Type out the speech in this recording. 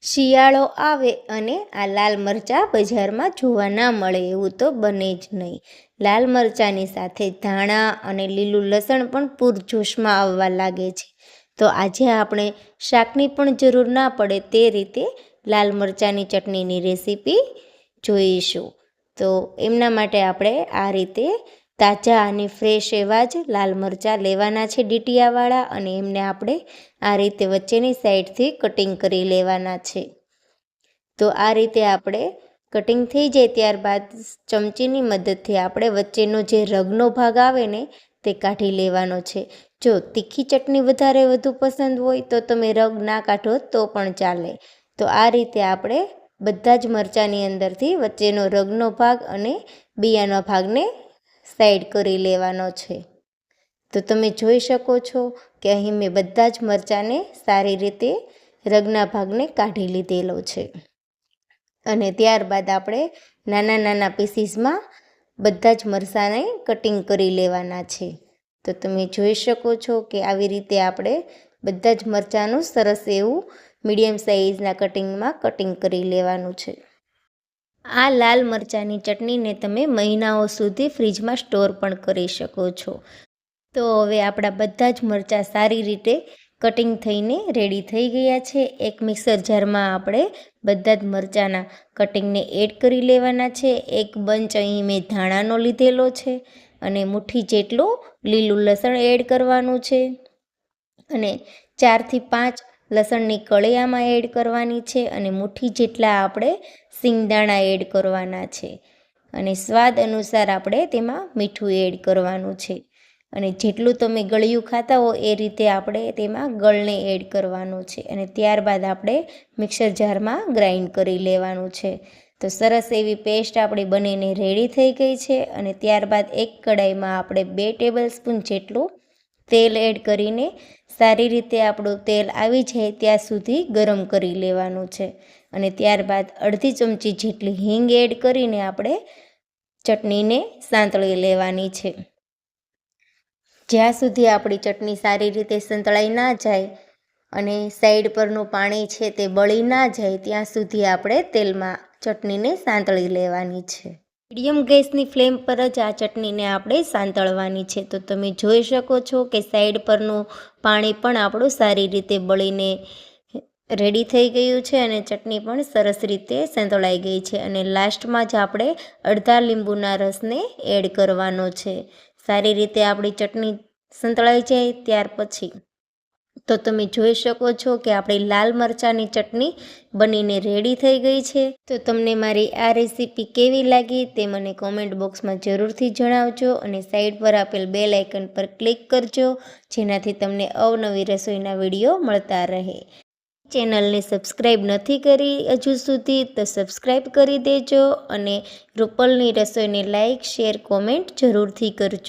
શિયાળો આવે અને આ લાલ મરચાં બજારમાં જોવા ના મળે એવું તો બને જ નહીં. લાલ મરચાંની સાથે ધાણા અને લીલું લસણ પણ પૂરજોશમાં આવવા લાગે છે. તો આજે આપણે શાકની પણ જરૂર ના પડે તે રીતે લાલ મરચાંની ચટણીની રેસીપી જોઈશું. તો એમના માટે આપણે આ રીતે તાજા અને ફ્રેશ એવા જ લાલ મરચાં લેવાના છે ડીટીયાવાળા, અને એમને આપણે આ રીતે વચ્ચેની સાઈડથી કટિંગ કરી લેવાના છે. તો આ રીતે આપણે કટિંગ થઈ જાય ત્યારબાદ ચમચીની મદદથી આપણે વચ્ચેનો જે રગનો ભાગ આવે ને તે કાઢી લેવાનો છે. જો તીખી ચટણી વધુ પસંદ હોય તો તમે રગ ના કાઢો તો પણ ચાલે. તો આ રીતે આપણે બધા જ મરચાંની અંદરથી વચ્ચેનો રગનો ભાગ અને બિયાનો ભાગને સાઈડ કરી લેવાનો છે. તો તમે જોઈ શકો છો કે અહીં મેં બધા જ મરચાંને સારી રીતે રગના ભાગને કાઢી લીધેલો છે. અને ત્યારબાદ આપણે નાના નાના પીસીસમાં બધા જ મરચાંને કટિંગ કરી લેવાના છે. તો તમે જોઈ શકો છો કે આવી રીતે આપણે બધા જ મરચાંનું સરસ એવું મીડિયમ સાઇઝના કટિંગમાં કટિંગ કરી લેવાનું છે. આ લાલ મરચાંની ચટણીને તમે મહિનાઓ સુધી ફ્રીજમાં સ્ટોર પણ કરી શકો છો. તો હવે આપણા બધા જ મરચાં સારી રીતે કટિંગ થઈને રેડી થઈ ગયા છે. એક મિક્સર જારમાં આપણે બધા જ મરચાંના કટિંગને એડ કરી લેવાના છે. એક બંચ અહીં મેં ધાણાનો લીધેલો છે અને મુઠ્ઠી જેટલું લીલું લસણ એડ કરવાનું છે, અને 4 થી 5 લસણની કળી આમાં એડ કરવાની છે, અને મુઠ્ઠી જેટલા આપણે સિંગદાણા એડ કરવાના છે, અને સ્વાદ અનુસાર આપણે તેમાં મીઠું એડ કરવાનું છે. અને જેટલું તમે ગળ્યું ખાતા હો એ રીતે આપણે તેમાં ગળને એડ કરવાનું છે, અને ત્યારબાદ આપણે મિક્સર જારમાં ગ્રાઇન્ડ કરી લેવાનું છે. તો સરસ એવી પેસ્ટ આપણી બનીને રેડી થઈ ગઈ છે. અને ત્યારબાદ એક કડાઈમાં આપણે 2 ટેબલસ્પૂન જેટલું તેલ એડ કરીને સારી રીતે આપણું તેલ આવી જાય ત્યાં સુધી ગરમ કરી લેવાનું છે. અને ત્યારબાદ અડધી ચમચી જેટલી હિંગ એડ કરીને આપણે ચટણીને સાંતળી લેવાની છે. જ્યાં સુધી આપણી ચટણી સારી રીતે સંતળાઈ ના જાય અને સાઈડ પરનું પાણી છે તે બળી ના જાય ત્યાં સુધી આપણે તેલમાં ચટણીને સાંતળી લેવાની છે. મીડિયમ ગેસની ફ્લેમ પર જ આ ચટણીને આપણે સાંતળવાની છે. તો તમે જોઈ શકો છો કે સાઈડ પરનું પાણી પણ આપણું સારી રીતે બળીને રેડી થઈ ગયું છે, અને ચટણી પણ સરસ રીતે સંતળાઈ ગઈ છે. અને લાસ્ટમાં જ આપણે અડધા લીંબુના રસને એડ કરવાનો છે. સારી રીતે આપણી ચટણી સંતળાઈ જાય ત્યાર પછી તો તમે જોઈ શકો છો કે આપણી લાલ મરચાંની ચટણી બનીને રેડી થઈ ગઈ છે. તો તમને મારી આ રેસીપી કેવી લાગી તે મને કોમેન્ટ બોક્સમાં જરૂરથી જણાવજો, અને સાઈડ પર આપેલ બેલ આઇકન પર ક્લિક કરજો જેનાથી તમને અવનવી રસોઈના વિડીયો મળતા રહે. ચેનલને સબસ્ક્રાઈબ નથી કરી હજુ સુધી તો સબસ્ક્રાઈબ કરી દેજો, અને રૂપલની રસોઈને લાઈક, શેર, કોમેન્ટ જરૂરથી કરજો.